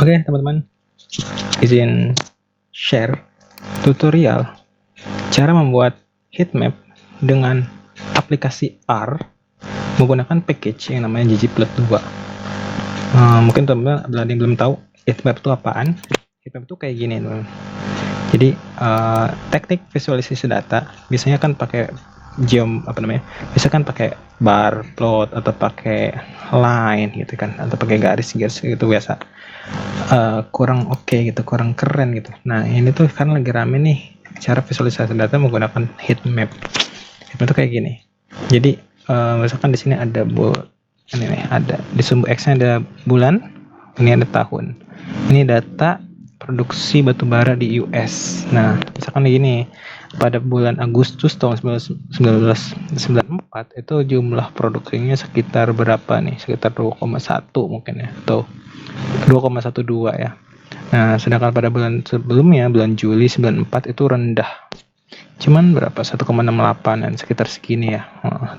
Oke teman-teman, izin share tutorial cara membuat heatmap dengan aplikasi R menggunakan package yang namanya ggplot2. Mungkin teman-teman ada yang belum tahu heatmap itu apaan. Heatmap itu kayak gini teman-teman. Jadi teknik visualisasi data biasanya kan pakai bisa kan pakai bar plot atau pakai line gitu kan, atau pakai garis-garis gitu biasa. Kurang oke gitu, kurang keren gitu. Nah ini tuh kan lagi rame nih cara visualisasi data menggunakan heatmap. Heatmap itu kayak gini. Jadi misalkan di sini ada ini nih, ada di sumbu X-nya ada bulan, ini ada tahun. Ini data produksi batubara di US. Nah, misalkan gini, pada bulan Agustus tahun 1994 itu jumlah produksinya sekitar berapa nih? Sekitar 2,1 mungkin ya, atau 2,12 ya. Nah, sedangkan pada bulan sebelumnya, bulan Juli 94 itu rendah. Cuman berapa? 1,68 dan sekitar segini ya.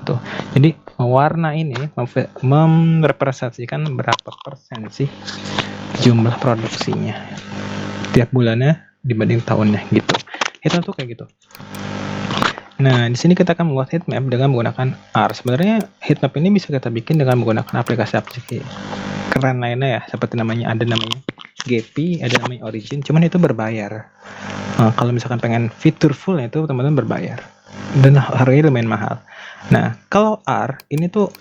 Tuh. Jadi warna ini merepresentasikan berapa persen sih jumlah produksinya tiap bulannya dibanding tahunnya gitu. Itu tuh kayak gitu. Nah, di sini kita akan membuat heatmap dengan menggunakan R. Sebenarnya heatmap ini bisa kita bikin dengan menggunakan aplikasi-aplikasi keren lainnya ya, seperti ada namanya Gephi, ada namanya Origin, cuman itu berbayar. Kalau misalkan pengen fitur full itu teman-teman berbayar dan harganya lumayan mahal. Nah, kalau R ini tuh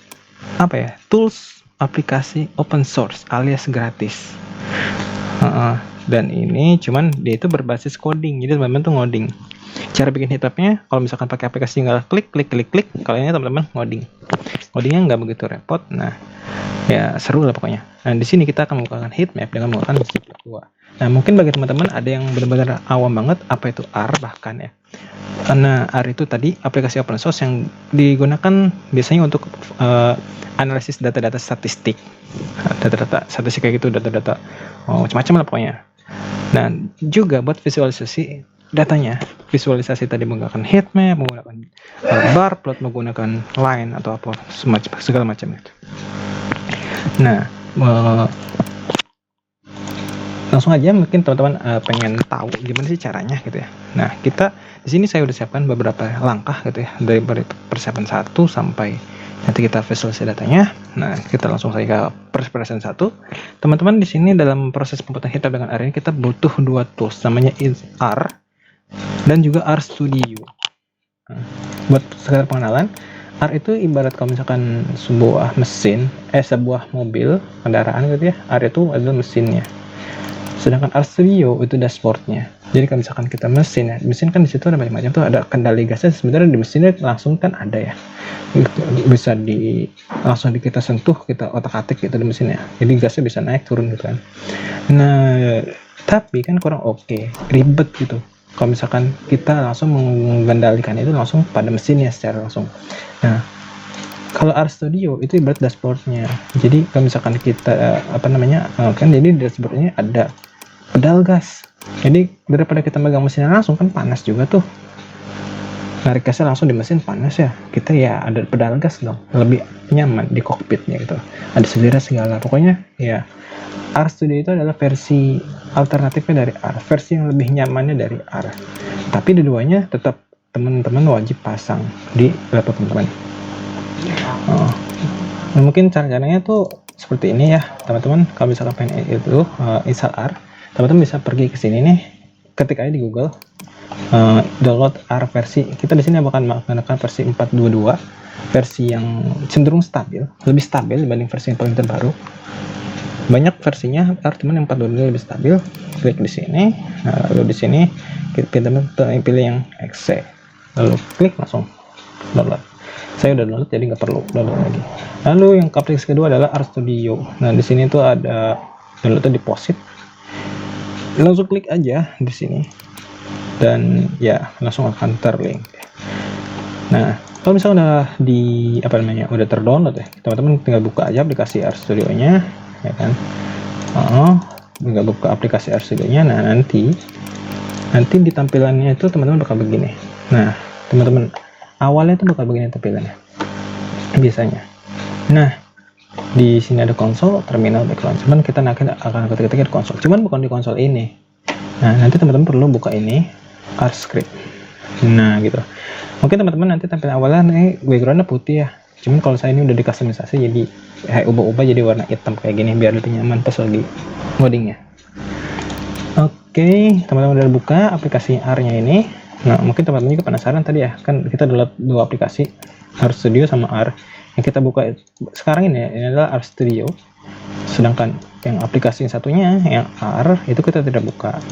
apa ya? Tools aplikasi open source alias gratis. Dan ini cuman dia itu berbasis coding, jadi teman-teman tuh ngoding. Cara bikin heatmapnya, kalau misalkan pakai aplikasi tinggal klik, kalau ini teman-teman ngodingnya nggak begitu repot. Nah, ya seru lah pokoknya. Nah, di sini kita akan menggunakan heatmap dengan menggunakan ggplot2. Nah, mungkin bagi teman-teman ada yang benar-benar awam banget apa itu R bahkan ya. Karena R itu tadi aplikasi open source yang digunakan biasanya untuk analisis data-data statistik. Data-data statistik kayak gitu, data-data macam-macam lah pokoknya. Nah, juga buat visualisasi datanya, visualisasi tadi menggunakan heatmap, menggunakan bar plot, menggunakan line atau apa segala macam itu. Nah, langsung aja mungkin teman-teman pengen tahu gimana sih caranya gitu ya. Nah, kita di sini saya udah siapkan beberapa langkah gitu ya, dari persiapan 1 sampai nanti kita visualisasi datanya. Nah, kita langsung saja ke persiapan 1. Teman-teman di sini dalam proses pembuatan heatmap dengan R ini kita butuh 2 tools, namanya R dan juga R Studio. Nah, buat sekedar pengenalan, R itu ibarat kalau misalkan sebuah mobil kendaraan gitu ya. R itu adalah mesinnya. Sedangkan R Studio itu dashboardnya. Jadi kalau misalkan kita mesin kan di situ ada macam-macam tuh, ada kendali gasnya. Sebenarnya di mesinnya langsung kan ada ya, bisa langsung kita sentuh, kita otak-atik gitu di mesinnya. Jadi gasnya bisa naik turun gitu kan. Nah, tapi kan kurang ribet gitu. Kalau misalkan kita langsung mengendalikan itu langsung pada mesinnya secara langsung. Nah, kalau R Studio itu ibarat dashboardnya. Jadi kalau misalkan kita kan jadi dashboardnya ada pedal gas. Jadi daripada kita megang mesinnya langsung kan panas juga tuh. Narik gasnya langsung di mesin panas ya. Kita ya ada pedal gas dong. Lebih nyaman di kokpitnya gitu. Ada setirnya segala. Pokoknya ya R Studio itu adalah versi alternatifnya dari R. Versi yang lebih nyamannya dari R. Tapi keduanya tetap teman-teman wajib pasang di laptop teman-teman. Nah, mungkin caranya tuh seperti ini ya teman-teman. Kalau misalkan pengen itu install R, teman-teman bisa pergi ke sini nih, ketik aja di Google download R versi. Kita di sini akan menggunakan versi 4.22, versi yang cenderung stabil, lebih stabil dibanding versi yang paling terbaru. Banyak versinya R, cuman yang 4.22 lebih stabil. Klik di sini. Nah, lalu di sini kita pilih yang exe, lalu klik langsung download. Saya udah download jadi nggak perlu download lagi. Lalu yang aplikasi kedua adalah R Studio. Nah, di sini tuh ada downloadnya deposit. Langsung klik aja di sini dan ya langsung akan terlink. Nah, kalau misalnya udah terdownload ya, teman-teman tinggal buka aja aplikasi R Studio-nya ya kan. Tinggal buka aplikasi R Studio-nya. Nah, nanti di tampilannya itu teman-teman bakal begini. Nah, teman-teman awalnya itu bakal begini tampilannya biasanya. Nah, di sini ada konsol, terminal, background. Cuman kita akan ketik-ketik di konsol. Cuman bukan di konsol ini. Nah, nanti teman-teman perlu buka ini, R script. Nah, gitu. Mungkin teman-teman nanti tampilan awalnya nih backgroundnya putih ya. Cuman kalau saya ini udah dikustomisasi jadi ubah-ubah jadi warna hitam kayak gini biar lebih nyaman pas lagi ngodingnya. Oke, teman-teman udah buka aplikasi R-nya ini. Nah, mungkin teman-teman juga penasaran tadi ya, kan kita download dua aplikasi, R Studio sama R. Yang kita buka sekarang ini adalah R Studio. Sedangkan yang aplikasi satunya, yang R, itu kita tidak buka.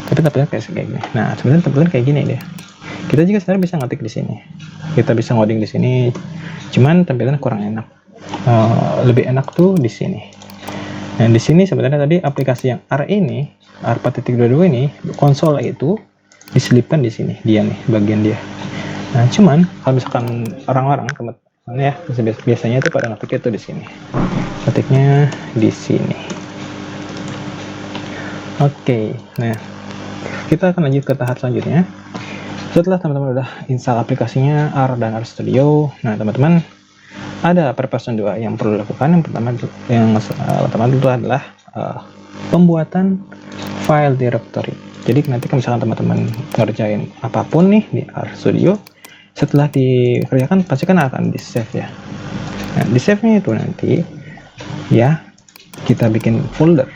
Tapi tampilannya kayak gini. Nah, sebenarnya tampilan kayak gini deh. Kita juga sebenarnya bisa ngetik di sini. Kita bisa ngoding di sini. Cuman tampilannya kurang enak. Lebih enak tuh di sini. Nah, di sini sebenarnya tadi aplikasi yang R ini, R 4.22 ini, konsol itu diselipkan di sini, dia nih, bagian dia. Nah, cuman kalau misalkan orang-orang ya biasanya itu pada ngetik itu di sini. Ketiknya di sini. Oke, nah kita akan lanjut ke tahap selanjutnya. Setelah teman-teman udah install aplikasinya R dan R Studio, nah teman-teman ada version 2 yang perlu dilakukan. Yang pertama itu adalah pembuatan file directory. Jadi nanti kalau misalkan teman-teman ngerjain apapun nih di R Studio, setelah dikerjakan pasti kan akan di save ya. Nah, di save-nya itu nanti ya kita bikin folder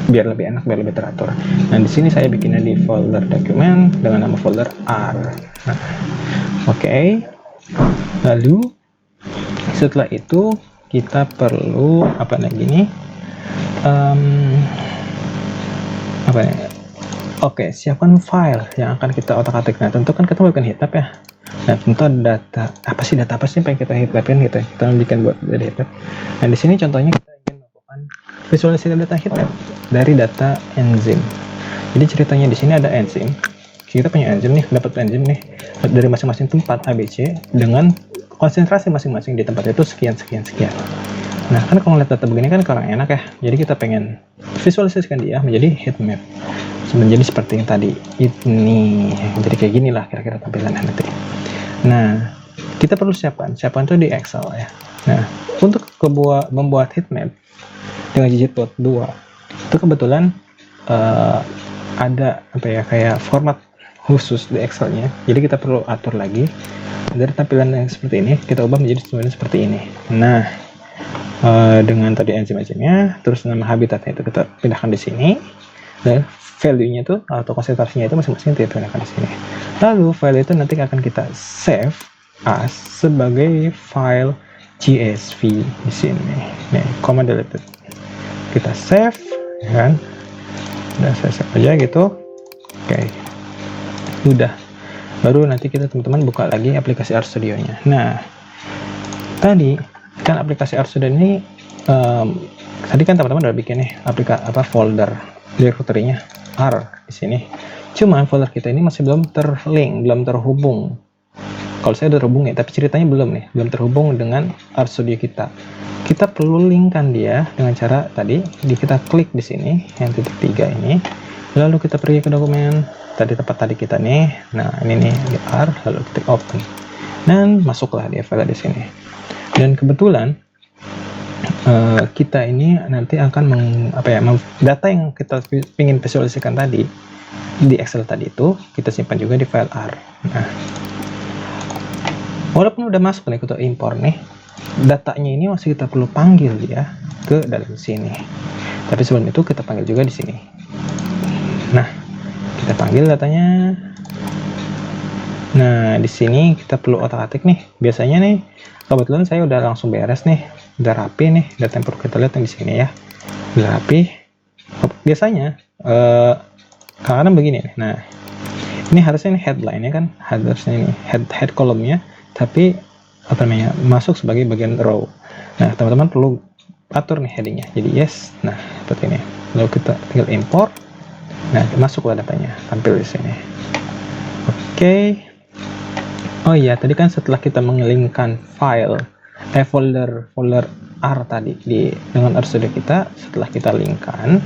biar lebih enak, biar lebih teratur. Nah, di sini saya bikinnya di folder dokumen dengan nama folder R. Nah, oke. Lalu setelah itu kita perlu apa lagi nih? Oke, siapkan file yang akan kita otak-atik. Nah, tentu kan kita bukan hitap ya. Nah, tentu ada data apa sih yang pengen kita hitapin gitu ya. Kita bikin buat dari hitap. Nah, di sini contohnya kita ingin melakukan visualisasi data hitap dari data enzim. Jadi ceritanya di sini ada enzim. Kita punya enzim nih, dapat enzim nih dari masing-masing tempat ABC dengan konsentrasi masing-masing di tempat itu sekian. Nah, kan kalau lihat data begini kan kurang enak ya. Jadi kita pengen visualisasikan dia menjadi heat map. Menjadi seperti yang tadi ini. Jadi kayak gini lah kira-kira tampilannya nanti. Nah, kita perlu siapkan itu di Excel ya. Nah, untuk membuat heat map dengan ggplot 2 itu kebetulan ada apa ya, kayak format khusus di Excelnya. Jadi kita perlu atur lagi dari tampilan yang seperti ini kita ubah menjadi seperti ini. Nah, dengan tadi enzim-enzimnya, terus nama habitatnya itu kita pindahkan di sini, dan value-nya itu atau konsentrasinya itu masing-masing kita pindahkan di sini. Lalu file itu nanti akan kita save as sebagai file CSV di sini. Nih, command deleted. Kita save, kan? Udah saya save aja gitu. Oke. Udah. Baru nanti kita teman-teman buka lagi aplikasi R Studio-nya. Nah, tadi kan aplikasi R Studio ini tadi kan teman-teman udah bikin nih folder directory-nya R di sini. Cuman folder kita ini masih belum terlink, belum terhubung. Kalau saya udah terhubung ya, tapi ceritanya belum terhubung dengan R Studio kita. Kita perlu linkkan dia dengan cara tadi kita klik di sini yang titik 3 ini. Lalu kita pergi ke dokumen tempat tadi kita nih. Nah, ini nih di R, lalu klik open. Dan masuklah dia file di sini. Dan kebetulan kita ini nanti akan data yang kita ingin visualisasikan tadi di Excel tadi itu kita simpan juga di file R. Nah, walaupun udah masuk nih kita impor nih, datanya ini masih kita perlu panggil dia ke dalam sini. Tapi sebelum itu kita panggil juga di sini. Nah, kita panggil datanya. Nah, di sini kita perlu otak-atik nih. Biasanya nih, kebetulan saya udah langsung beres nih, udah rapi nih data yang perlu kita lihat yang di sini ya, udah rapi. Biasanya karena begini nih. Nah, ini harusnya ini headline-nya kan, harusnya ini head column-nya, tapi masuk sebagai bagian row. Nah, teman-teman perlu atur nih heading-nya. Jadi yes, nah seperti ini. Lalu kita tinggal import. Nah, masuklah datanya, tampil di sini. Oke. Oh iya, tadi kan setelah kita mengelingkan folder R tadi dengan R Studio kita, setelah kita linkkan,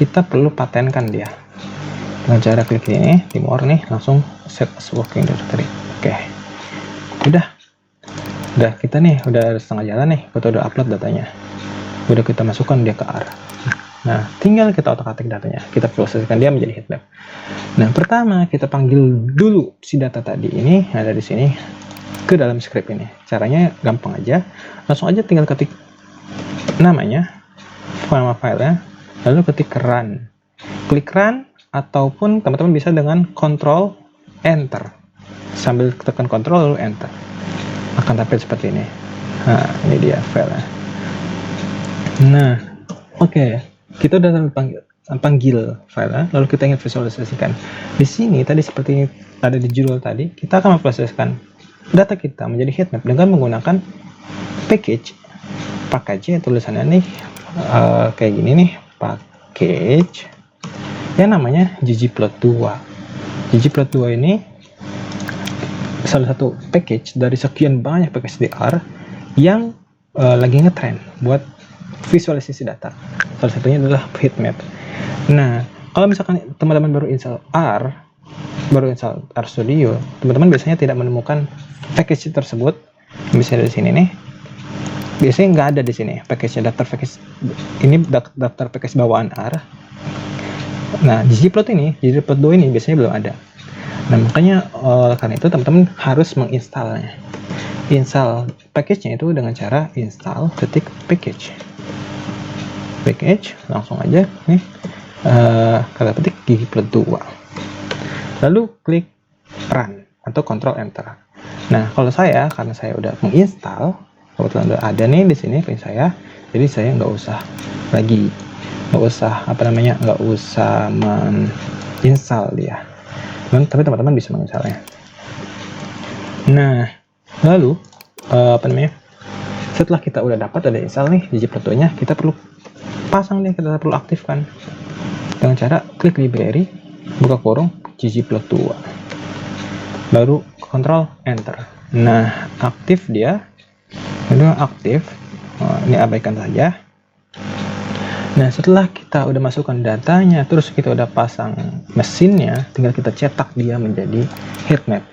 kita perlu patenkan dia dengan cara klik ini di more nih, langsung set as working directory. Oke, udah. Udah kita nih udah setengah jalan nih, kita udah upload datanya, udah kita masukkan dia ke R. Nah, tinggal kita otak-atik datanya, kita proseskan dia menjadi heat map. Nah, pertama kita panggil dulu si data tadi ini ada di sini ke dalam script ini. Caranya gampang aja, langsung aja tinggal ketik namanya, nama filenya, lalu ketik run, klik run, ataupun teman-teman bisa dengan Ctrl Enter, sambil tekan Ctrl lalu Enter, akan tampil seperti ini. Nah, ini dia filenya. Nah, oke. Kita udah panggil file, lalu kita ingin visualisasikan. Di sini tadi seperti ada di judul tadi, kita akan memproseskan data kita menjadi heatmap dengan menggunakan package tulisannya nih kayak gini nih, package yang namanya ggplot2. ggplot2 ini salah satu package dari sekian banyak package di R yang lagi ngetrend buat visualisasi data. Salah satunya adalah heatmap. Nah, kalau misalkan teman-teman baru install R Studio, teman-teman biasanya tidak menemukan package tersebut. Misalnya di sini nih, biasanya nggak ada di sini package-nya, daftar package ini, daftar package bawaan R. Nah, ggplot2 ini biasanya belum ada. Nah, makanya karena itu teman-teman harus menginstalnya. Install package-nya itu dengan cara install ketik package, langsung aja nih kata ketik ggplot2, lalu klik run atau Ctrl Enter. Nah, kalau karena saya udah menginstal, kebetulan udah ada nih di sini punya saya, jadi saya nggak usah menginstal dia, tapi teman-teman bisa menginstalnya. Nah, lalu setelah kita udah dapat ada install nih ggplot2-nya, kita perlu pasang nih, kita perlu aktifkan dengan cara klik library, buka kurung ggplot2, baru Ctrl Enter. Nah, aktif dia, udah aktif. Ini abaikan saja. Nah, setelah kita udah masukkan datanya, terus kita udah pasang mesinnya, tinggal kita cetak dia menjadi heatmap.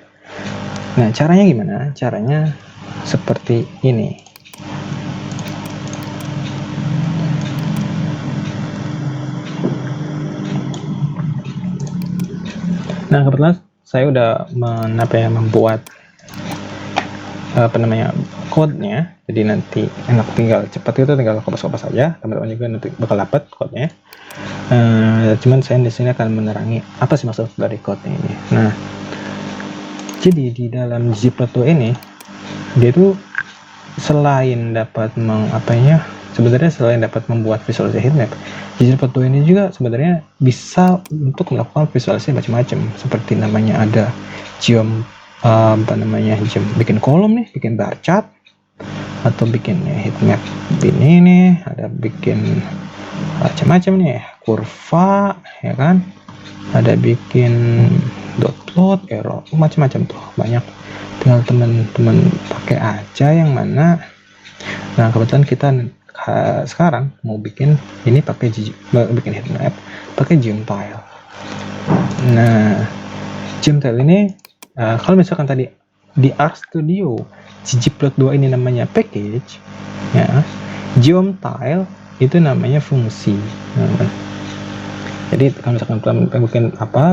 Nah, caranya gimana? Caranya seperti ini. Nah, kebetulan saya udah membuat code-nya, jadi nanti enak, tinggal cepat itu, tinggal kopas-kopas saja. Teman-teman juga nanti bakal dapat code-nya. Cuman saya di sini akan menerangi apa sih maksud dari code ini. Nah, jadi di dalam ggplot2 ini dia tuh selain dapat selain dapat membuat visualisasi heatmap, ggplot2 ini juga sebenarnya bisa untuk melakukan visualisasi macam-macam, seperti namanya ada bikin kolom nih, bikin bar chart, atau bikin heatmap ini nih, ada bikin macam-macam nih, kurva, ya kan, ada bikin dot plot, arrow, macam-macam tuh, banyak. Tinggal teman-teman pakai aja yang mana. Nah, kebetulan kita sekarang mau bikin ini bikin heatmap pakai Geom_Tile. Nah, Geom_Tile ini kalau misalkan tadi di R Studio ggplot2 ini namanya package, ya, Geom_Tile itu namanya fungsi. Jadi kalau misalkan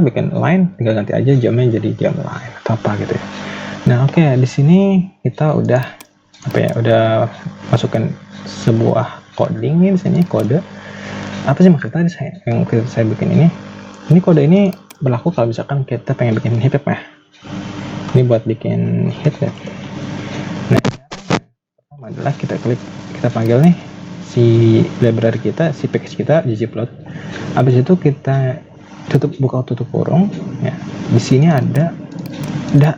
bikin line, tinggal ganti aja jamnya jadi jam line atau apa gitu ya. Nah, oke, di sini kita udah masukkan sebuah coding nih di sini, kode. Apa sih maksudnya yang saya bikin ini? Ini kode ini berlaku kalau misalkan kita pengen bikin heatmap ya. Ini buat bikin heatmap. Nah, pertama adalah kita panggil nih si library kita, si package kita ggplot. Habis itu kita buka tutup kurung ya. Di sini ada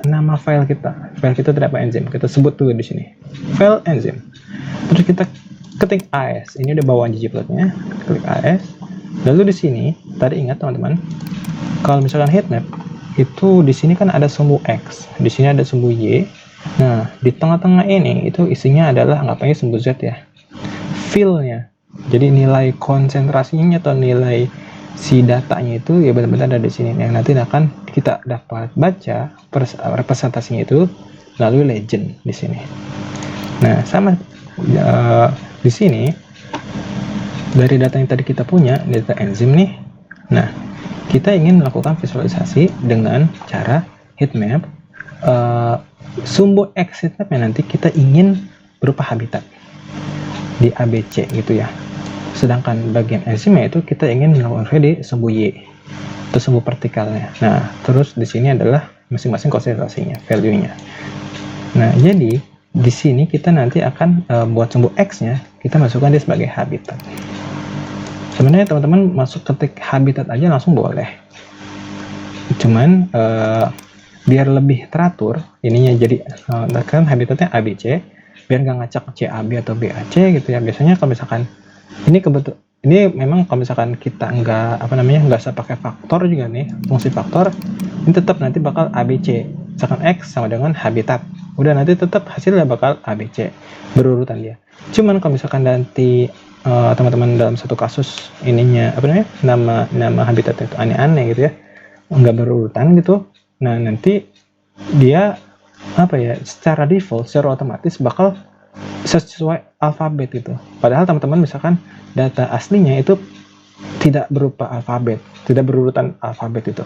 nama file kita. File kita terdapat enzim. Kita sebut dulu di sini. File enzim. Terus kita ketik AS. Ini udah bawaan ggplotnya. Klik AS. Lalu di sini, tadi ingat teman-teman, kalau misalkan heatmap itu di sini kan ada sumbu X, di sini ada sumbu Y. Nah, di tengah-tengah ini itu isinya adalah anggapnya sumbu Z ya. Fill-nya. Jadi nilai konsentrasinya atau nilai si datanya itu ya benar-benar ada di sini, yang nanti akan kita dapat baca representasinya itu melalui legend di sini. Nah, sama di sini dari data yang tadi kita punya, data enzim nih. Nah, kita ingin melakukan visualisasi dengan cara heat map. Sumbu X heat mapnya nanti kita ingin berupa habitat di ABC gitu ya. Sedangkan bagian enzimnya itu kita ingin melakukan di sumbu Y atau sumbu partikelnya. Nah, terus di sini adalah masing-masing konsentrasinya, value-nya. Nah, jadi di sini kita nanti akan buat sumbu X-nya, kita masukkan dia sebagai habitat. Sebenarnya teman-teman masuk ketik habitat aja langsung boleh. Cuman biar lebih teratur, ininya jadi kan habitatnya ABC, biar nggak ngacak CAB atau BAC gitu ya. Biasanya kalau misalkan ini memang kalau misalkan kita nggak usah pakai faktor juga nih, fungsi faktor, ini tetap nanti bakal ABC. Misalkan X sama dengan habitat, udah nanti tetap hasilnya bakal ABC berurutan dia. Cuman kalau misalkan nanti teman-teman dalam satu kasus ininya nama habitat itu aneh-aneh gitu ya, nggak berurutan gitu, nah nanti dia secara default, secara otomatis bakal sesuai alfabet gitu. Padahal teman-teman misalkan data aslinya itu tidak berupa alfabet, tidak berurutan alfabet itu.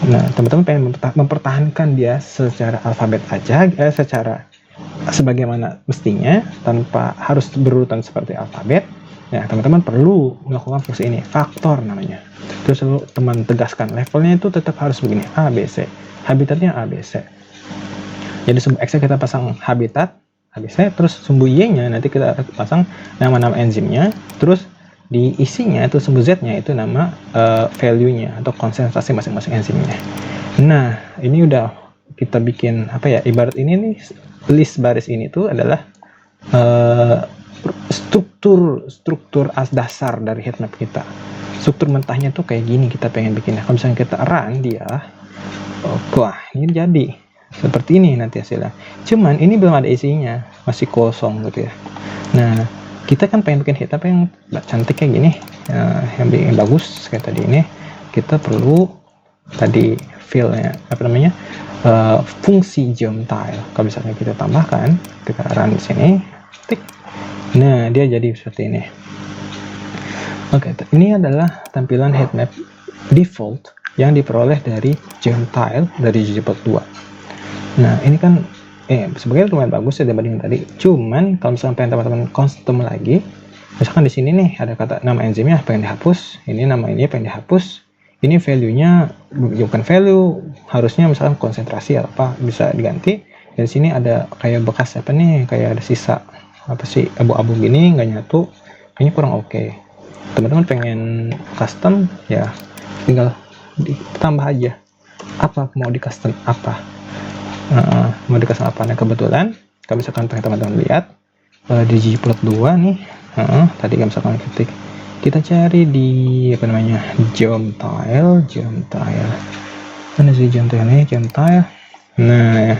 Nah, teman-teman pengen mempertahankan dia secara alfabet aja, secara sebagaimana mestinya, tanpa harus berurutan seperti alfabet. Nah, teman-teman perlu melakukan fungsi ini, faktor namanya. Terus teman tegaskan levelnya itu tetap harus begini, ABC, habitatnya ABC. Jadi sumbu X kita pasang habitat ABC, terus sumbu Y-nya nanti kita pasang nama-nama enzimnya, terus di isinya itu sumbu Z-nya itu nama value-nya atau konsentrasi masing-masing enzimnya. Nah, ini udah kita bikin ibarat ini nih, list baris ini tuh adalah struktur dasar dari heatmap kita. Struktur mentahnya tuh kayak gini kita pengen bikinnya. Kalau misalnya kita run dia, wah ini jadi seperti ini nanti hasilnya. Cuman ini belum ada isinya, masih kosong gitu ya. Nah, kita kan pengen bikin heatmap yang cantik kayak gini, yang bagus kayak tadi ini. Kita perlu tadi fill-nya fungsi geometile. Kalau misalnya kita tambahkan, kita run di sini, tik. Nah, dia jadi seperti ini. Oke, ini adalah tampilan heatmap default yang diperoleh dari geometile dari ggplot2. Nah, ini kan sebenarnya lumayan bagus ya dibanding tadi. Cuman kalau misalnya pengen teman-teman custom lagi, misalkan di sini nih ada kata nama enzimnya pengen dihapus, ini nama ini pengen dihapus. Ini value-nya bukan value, harusnya misalkan konsentrasi atau apa bisa diganti. Dari sini ada kayak bekas kayak ada sisa abu-abu gini nggak nyatu, kayaknya kurang oke. Teman-teman pengen custom ya tinggal ditambah aja mau di custom apa. Mau di custom apa. Nah, kebetulan kalau misalkan pengen teman-teman lihat di ggplot2 nih, tadi kalau misalkan ketik kita cari di geometile mana sih geometile. Nah,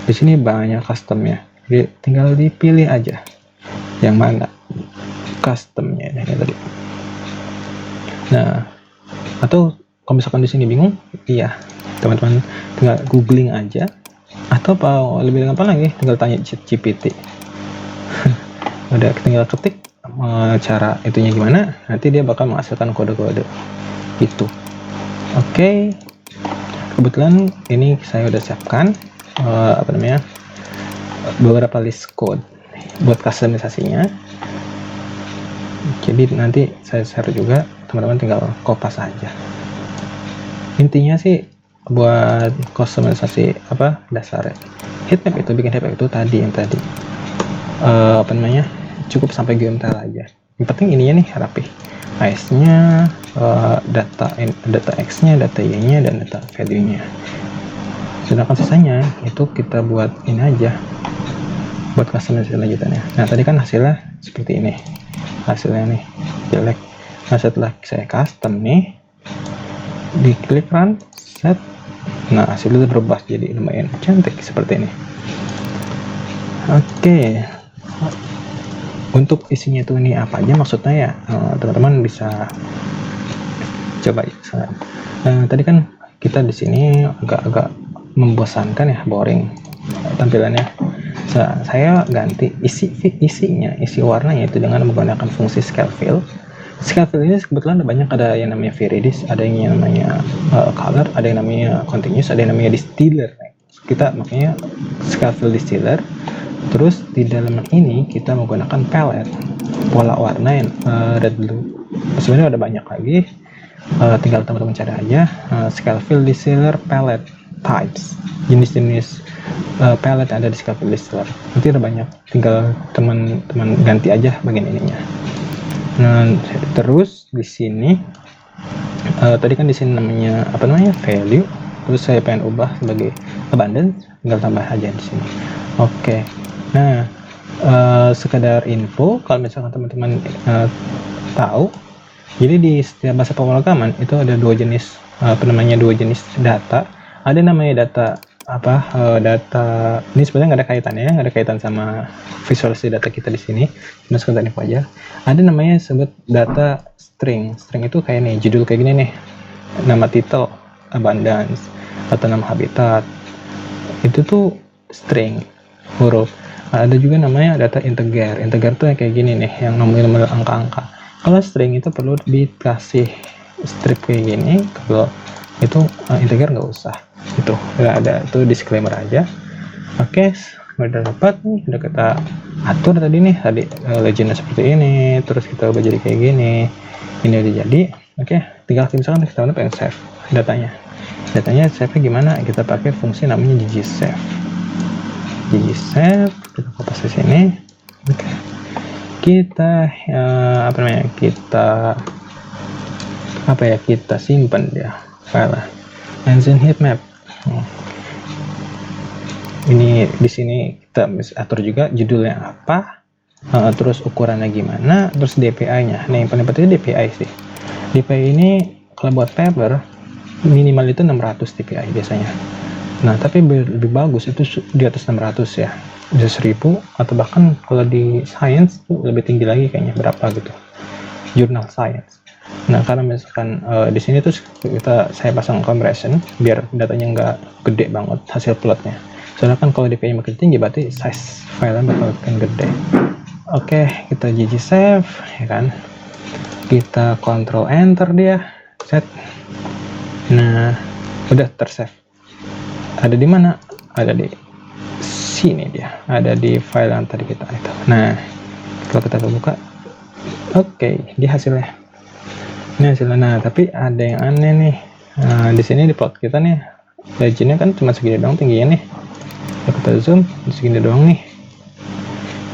di sini banyak customnya, jadi tinggal dipilih aja yang mana customnya ini tadi. Nah, atau kalau misalkan di sini bingung, teman-teman tinggal googling aja, atau lebih gampang lagi tinggal tanya ChatGPT. Udah tinggal ketik cara itunya gimana, nanti dia bakal menghasilkan kode-kode itu. Oke. Kebetulan ini saya udah siapkan beberapa list code buat customisasinya. Jadi nanti saya share juga, teman-teman tinggal kopas aja. Intinya sih buat customisasi dasar heatmap itu, bikin heatmap itu yang tadi cukup sampai geometile aja. Yang penting ininya nih rapi, AS-nya, data X-nya, data Y-nya, dan data value-nya. Sedangkan sisanya itu kita buat ini aja, buat customisasi lanjutannya. Nah, tadi kan hasilnya seperti ini, hasilnya nih jelek. Nah, setelah saya custom nih, diklik run, set, nah hasilnya berubah jadi lumayan cantik seperti ini. Oke. Untuk isinya itu ini apa aja maksudnya ya, teman-teman bisa coba ya. Tadi kan kita di sini agak membosankan ya, boring tampilannya. saya ganti isi warnanya itu dengan menggunakan fungsi scale fill. Scale fill ini kebetulan ada yang namanya Viridis, ada yang namanya color, ada yang namanya continuous, ada yang namanya distiller. Kita makanya scale fill distiller. Terus di dalam ini kita menggunakan palette, pola warna yang red blue. Sebenarnya ada banyak lagi, tinggal teman-teman cari aja scale fill distiller palette types, jenis-jenis palette yang ada di scale fill distiller. Nanti ada banyak, tinggal teman-teman ganti aja bagian ininya. Nah, terus di sini tadi kan di sini namanya value, terus saya pengen ubah sebagai abundance, tinggal tambah aja di sini. Oke. Nah, sekedar info kalau misalkan teman-teman tahu, jadi di setiap bahasa pemrograman itu ada dua jenis data. Ada namanya data data ini sebenarnya nggak ada kaitannya, nggak ada kaitan sama visualisasi data kita di sini, cuma sekedar info aja. Ada namanya sebut data string. String itu kayak nih, judul kayak gini nih, nama title abundance atau nama habitat, itu tuh string huruf. Ada juga namanya data integer. Integer tuh yang kayak gini nih, yang nomor angka-angka. Kalau string itu perlu dikasih strip kayak gini. Kalau itu integer nggak usah. Itu nggak ada, itu disclaimer aja. Oke, udah dapat nih, udah kita atur tadi legendnya seperti ini. Terus kita ubah jadi kayak gini. Ini udah jadi. Oke, tinggal misalkan kita pengen save datanya. Datanya save gimana? Kita pakai fungsi namanya ggsave. Ggsave, kita kopas di sini. Oke. Kita kita simpan dia file engine heatmap. Ini di sini kita atur juga judulnya apa, terus ukurannya gimana, terus DPI-nya. Nah, yang paling penting DPI sih. DPI ini kalau buat paper minimal itu 600 DPI biasanya. Nah, tapi lebih bagus itu di atas 600 ya, bisa 1000, atau bahkan kalau di science tuh lebih tinggi lagi kayaknya, berapa gitu, jurnal science. Nah, karena misalkan di sini tuh saya pasang compression biar datanya nggak gede banget hasil plotnya. Soalnya kan kalau DPI makin tinggi berarti size filenya bakal makin gede. Oke, kita ggsave ya kan. Kita Ctrl Enter dia, set. Nah, udah tersave. Ada di mana? Ada di sini dia. Ada di file yang tadi kita itu. Nah, kalau kita buka, oke, di hasilnya. Ini hasilnya. Nah, tapi ada yang aneh nih. Nah, di sini di plot kita nih, legendnya kan cuma segini doang tingginya nih. Kita zoom, segini doang nih.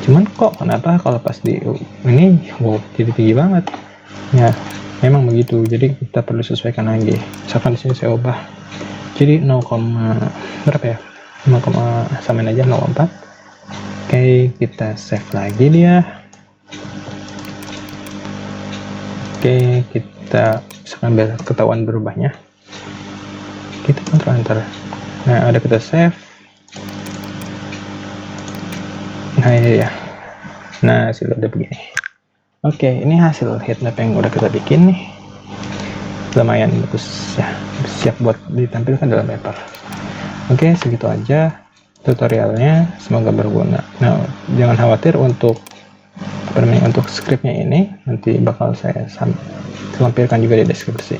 Cuman kok kenapa kalau pas di ini, wow, jadi tinggi banget. Ya, memang begitu. Jadi kita perlu sesuaikan lagi. Misalkan di sini saya ubah jadi 0, berapa ya? 0, samain aja 0,4. Oke, kita save lagi dia. Oke, kita misalkan biar ketahuan berubahnya, kita Ctrl Enter. Nah, ada kita save. Nah, ini ya. Nah, hasil udah begini. Oke, ini hasil heatmap yang udah kita bikin nih. Lumayan bagus ya, siap buat ditampilkan dalam paper. Oke, segitu aja tutorialnya, semoga berguna. Nah, jangan khawatir untuk untuk scriptnya ini nanti bakal saya lampirkan juga di deskripsi.